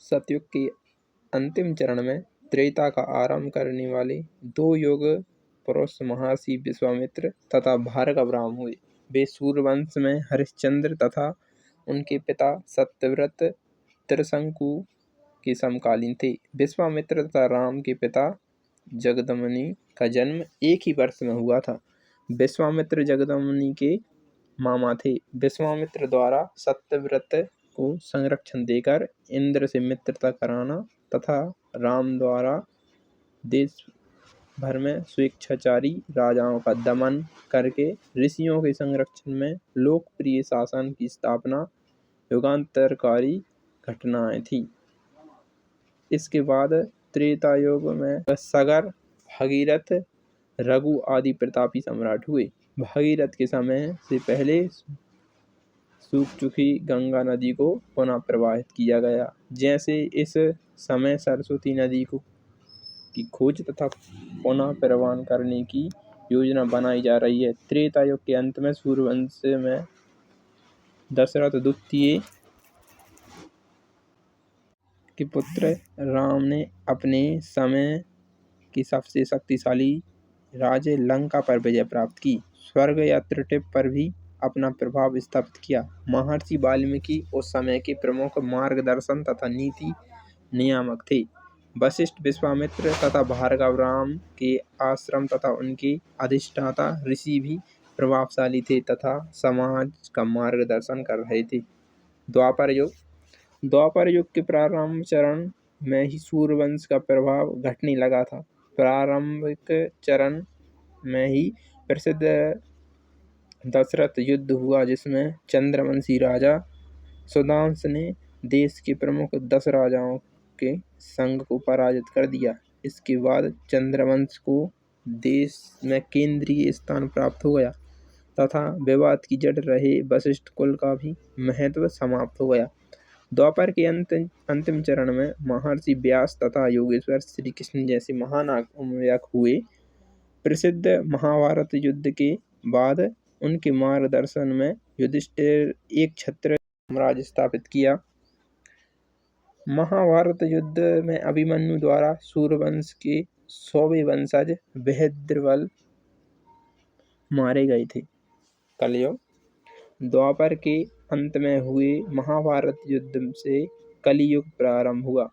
सतयुग के अंतिम चरण में त्रेता का आरंभ करने वाले दो युग पुरुष महर्षि विश्वामित्र तथा भार्गव राम हुए। वे सूर्यवंश में हरिश्चंद्र तथा उनके पिता सत्यव्रत त्रिशंकु के समकालीन थे। विश्वामित्र तथा राम के पिता जगदम्नि का जन्म एक ही वर्ष में हुआ था। विश्वामित्र जगदम्नि के मामा थे। विश्वामित्र द्वारा सत्यव्रत को संरक्षण देकर इंद्र से मित्रता कराना तथा राम द्वारा देश भर में स्वेच्छाचारी राजाओं का दमन करके ऋषियों के संरक्षण में लोकप्रिय शासन की स्थापना युगांतरकारी घटनाएं थी। इसके बाद त्रेता युग में सगर, भगीरथ, रघु आदि प्रतापी सम्राट हुए। भगीरथ के समय से पहले सूख चुकी गंगा नदी को पुनः प्रवाहित किया गया। जैसे इस समय सरस्वती नदी की खोज तथा पुनः प्रवाहन करने की योजना बनाई जा रही है। त्रेता युग के अंत में सूर्यवंश में दशरथ द्वितीय के पुत्र राम ने अपने समय की सबसे शक्तिशाली राज्य लंका पर विजय प्राप्त की। स्वर्ग या त्रिटिप पर भी अपना प्रभाव स्थापित किया। महर्षि वाल्मीकि उस समय के प्रमुख मार्गदर्शन तथा नीति नियामक थे। वशिष्ठ, विश्वामित्र तथा भार्गव राम के आश्रम तथा उनके अधिष्ठाता ऋषि भी प्रभावशाली थे तथा समाज का मार्गदर्शन कर रहे थे। द्वापर युग के प्रारंभ चरण में ही सूर्यवंश का प्रभाव घटने लगा था। प्रारंभिक चरण में ही प्रसिद्ध दशरथ युद्ध हुआ, जिसमें चंद्रवंशी राजा सुदांश ने देश के प्रमुख 10 राजाओं के संघ को पराजित कर दिया। इसके बाद चंद्रवंश को देश में केंद्रीय स्थान प्राप्त हो गया तथा विवाद की जड़ रहे वशिष्ठ कुल का भी महत्व समाप्त हो गया। द्वापर के अंतिम चरण में महर्षि व्यास तथा योगेश्वर श्री कृष्ण जैसे महान आगमयक हुए। प्रसिद्ध महाभारत युद्ध के बाद उनके मार्गदर्शन में युधिष्ठिर एक क्षत्रिय साम्राज्य स्थापित किया। महाभारत युद्ध में अभिमन्यु द्वारा सूर्यवंश के 100वें वंशज बृहद्रथ मारे गए थे। कलयुग द्वापर के अंत में हुए महाभारत युद्ध से कलियुग प्रारंभ हुआ।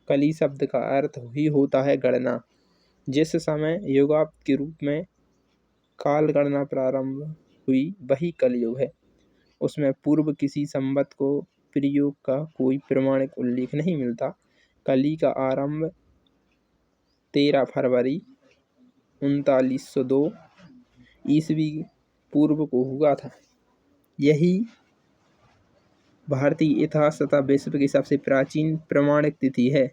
कली शब्द का अर्थ ही होता है गणना। जिस समय युगाब्द के रूप में काल गणना प्रारंभ हुई वही कलयुग है। उसमें पूर्व किसी संवत को प्रयोग का कोई प्रमाणिक उल्लेख नहीं मिलता। कली का आरंभ 13 फरवरी 3902 ईस्वी पूर्व को हुआ था। यही भारतीय इतिहास तथा विश्व की सबसे प्राचीन प्रमाणिक तिथि है।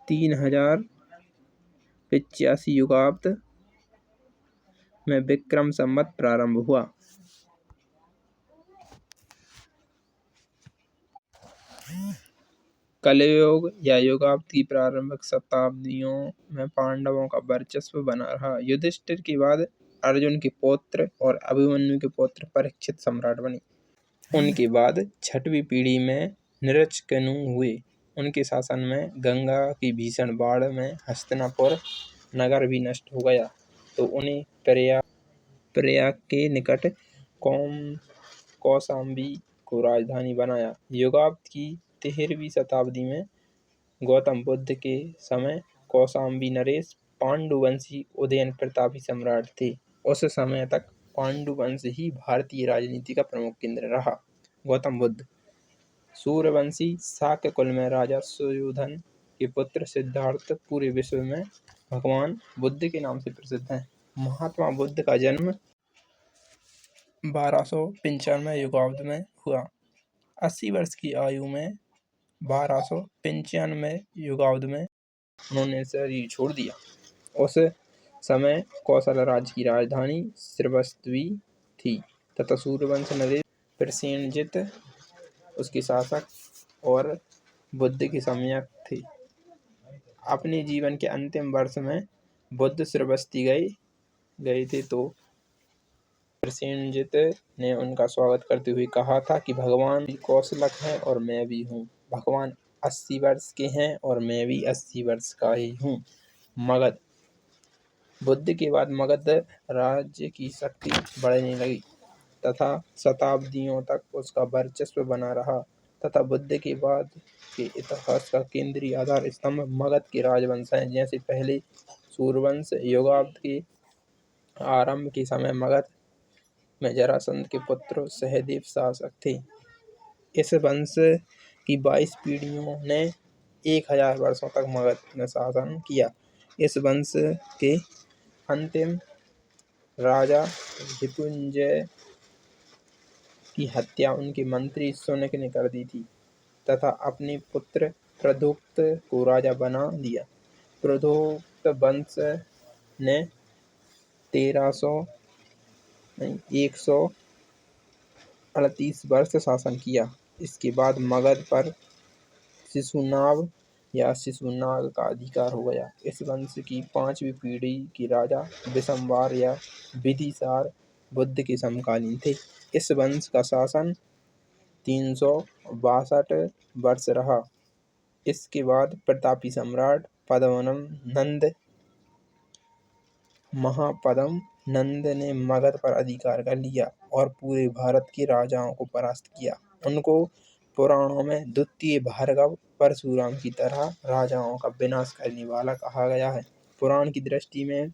3085 युगाब्द में विक्रम संवत प्रारंभ हुआ। कलयुग या युगाब्द की प्रारंभिक शताब्दियों में पांडवों का वर्चस्व बना रहा। युधिष्ठिर के बाद अर्जुन के पौत्र और अभिमन्यु के पुत्र परीक्षित सम्राट बने। उनके बाद 6वीं पीढ़ी में नृचकनु हुए। उनके शासन में गंगा की भीषण बाढ़ में हस्तिनापुर नगर भी नष्ट हो गया, तो उन्हें प्रयाग के निकट कौशाम्बी को राजधानी बनाया। युगाब्द की 13वीं शताब्दी में गौतम बुद्ध के समय कौशाम्बी नरेश पांडुवंशी उदयन प्रतापी सम्राट थे। उस समय तक पांडुवंश ही भारतीय राजनीति का प्रमुख केंद्र रहा। गौतम बुद्ध सूर्यवंशी शाक्य कुल में राजा सुयोधन के पुत्र सिद्धार्थ पूरे विश्व में भगवान बुद्ध के नाम से प्रसिद्ध हैं। महात्मा बुद्ध का जन्म 1295 युगाब्द में हुआ। 80 वर्ष की आयु में 1295 युगाब्द में उन्होंने शरीर छोड़ दिया। उस समय कौशल राज्य की राजधानी श्रवस्ती थी तथा सूर्यवंश नरेश प्रसेनजित उसके शासक और बुद्ध के सम्यक थे। अपने जीवन के अंतिम वर्ष में बुद्ध श्रवस्ती गए थे, तो प्रसेनजित ने उनका स्वागत करते हुए कहा था कि भगवान भी कौशलक हैं और मैं भी हूँ। भगवान 80 वर्ष के हैं और मैं भी 80 वर्ष का ही हूँ। मगध। बुद्ध के बाद मगध राज्य की शक्ति बढ़ने लगी तथा शताब्दियों तक उसका वर्चस्व बना रहा तथा बुद्ध के बाद के इतिहास का केंद्रीय आधार स्तंभ मगध के राजवंश हैं। जैसे पहले सूर्यवंश युगाब्द के आरंभ के समय मगध में जरासंध के पुत्र सहदेव शासक थे। इस वंश की 22 पीढ़ियों ने 1000 वर्षों तक मगध में शासन किया। इस वंश के अंतिम राजा रिपुंजय की हत्या उनके मंत्री शुनक ने कर दी थी तथा अपने पुत्र प्रद्युम्न को राजा बना दिया। प्रद्युम्न वंश ने 138 वर्ष शासन किया। इसके बाद मगध पर शिशुनाग या शिशुनाग का अधिकार हो गया। इस वंश की 5वीं पीढ़ी के राजा विशंबरा या बिंबिसार बुद्ध के समकालीन थे। इस वंश का शासन 362 वर्ष रहा। इसके बाद प्रतापी सम्राट पद्मनंद महापद्मा नंद ने मगध पर अधिकार कर लिया और पूरे भारत के राजाओं को परास्त किया। उनको पुराणों में द्वितीय भार्गव परशुराम की तरह राजाओं का विनाश करने वाला कहा गया है। पुराण की दृष्टि में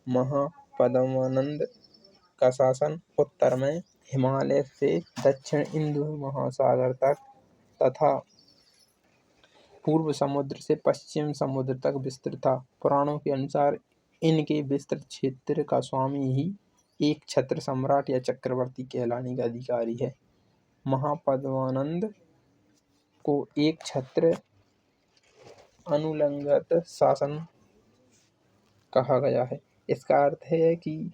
महापद्मनंद का शासन उत्तर में हिमालय से दक्षिण हिंदू महासागर तक तथा पूर्व समुद्र से पश्चिम समुद्र तक विस्तृत था। पुराणों के अनुसार इनके विस्तृत क्षेत्र का स्वामी ही एक छत्र सम्राट या चक्रवर्ती कहलाने का अधिकारी है। महापद्मानंद को एक छत्र अनुलंघित शासन कहा गया है। इसका अर्थ है कि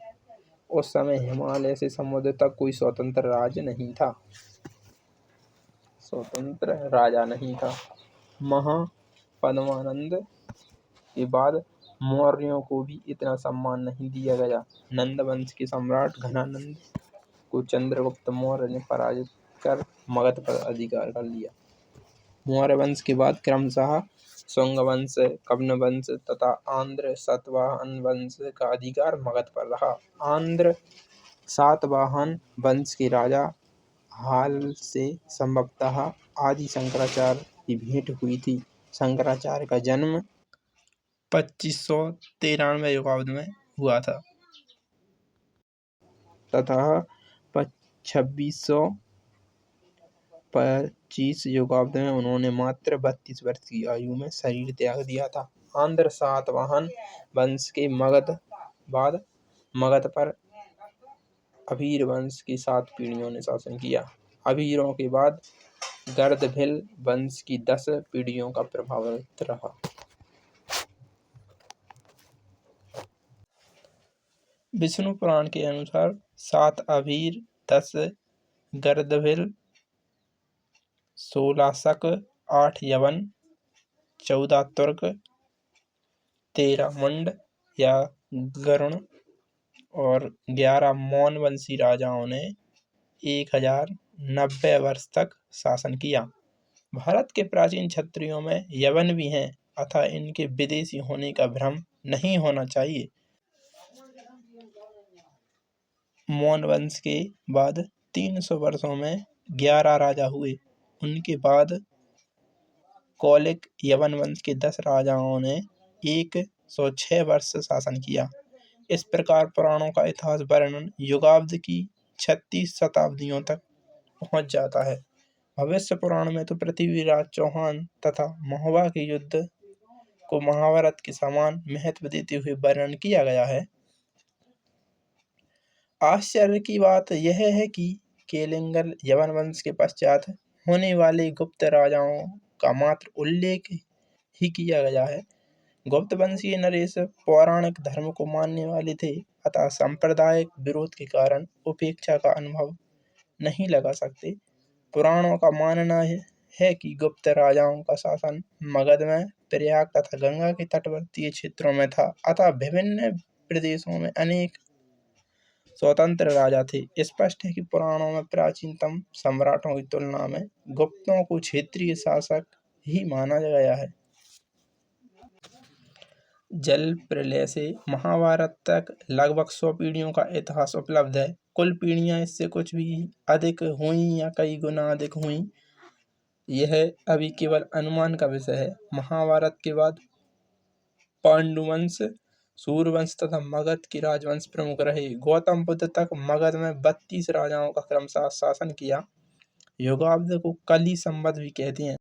उस समय हिमालय से समुद्र तक कोई स्वतंत्र राजा नहीं था। महापद्मानंद के बाद मौर्यों को भी इतना सम्मान नहीं दिया गया। नंद वंश के सम्राट घनानंद को चंद्रगुप्त मौर्य ने पराजित कर मगध पर अधिकार कर लिया। मौर्य वंश के बाद क्रमशः शुंग वंश, कण्व वंश तथा आंध्र सातवाहन वंश का अधिकार मगध पर रहा। आंध्र सातवाहन वंश के राजा हाल से संभवतः आदि शंकराचार्य की भेंट हुई थी। शंकराचार्य का जन्म 2593 युगाब्द में हुआ था तथा 2625 युगाब्द में उन्होंने मात्र 32 वर्ष की आयु में शरीर त्याग दिया था। आंध्र सातवाहन वंश के बाद मगध पर अभीर वंश की 7 पीढ़ियों ने शासन किया। अभीरों के बाद गर्दभिल वंश की 10 पीढ़ियों का प्रभाव रहा। विष्णु पुराण के अनुसार 7 अभीर, 10 गर्दभिल, 16 शक, 8 यवन, 14 तुर्क, 13 मुंड या गरुण और 11 मौन वंशी राजाओं ने 1090 वर्ष तक शासन किया। भारत के प्राचीन क्षत्रियों में यवन भी हैं, अतः इनके विदेशी होने का भ्रम नहीं होना चाहिए। मौन वंश के बाद 300 वर्षों में 11 राजा हुए। उनके बाद कौलिक यवन वंश के 10 राजाओं ने 106 वर्ष शासन किया। इस प्रकार पुराणों का इतिहास वर्णन युगाब्द की 36 शताब्दियों तक पहुंच जाता है। भविष्य पुराण में तो पृथ्वीराज चौहान तथा महोबा के युद्ध को महाभारत के समान महत्व देते हुए वर्णन किया गया है। आश्चर्य की बात यह है कि केलिंगर यवन वंश के पश्चात होने वाले गुप्त राजाओं का मात्र उल्लेख ही किया गया है। गुप्त वंशीय नरेश पौराणिक धर्म को मानने वाले थे, अतः सांप्रदायिक विरोध के कारण उपेक्षा का अनुभव नहीं लगा सकते। पुराणों का मानना है कि गुप्त राजाओं का शासन मगध में, प्रयाग तथा गंगा के तटवर्ती क्षेत्रों में था, अतः विभिन्न प्रदेशों में अनेक स्वतंत्र राजा थे। स्पष्ट है कि पुराणों में प्राचीनतम सम्राटों की तुलना में गुप्तों को क्षेत्रीय शासक ही माना गया है। जल प्रलय से महाभारत तक लगभग 100 पीढ़ियों का इतिहास उपलब्ध है। कुल पीढ़ियां इससे कुछ भी अधिक हुई या कई गुना अधिक हुई, यह अभी केवल अनुमान का विषय है। महाभारत के बाद पांडुवंश, सूर्यवंश तथा मगध के राजवंश प्रमुख रहे। गौतम बुद्ध तक मगध में 32 राजाओं का क्रमशः शासन किया। युगाब्द को कली संवत भी कहते हैं।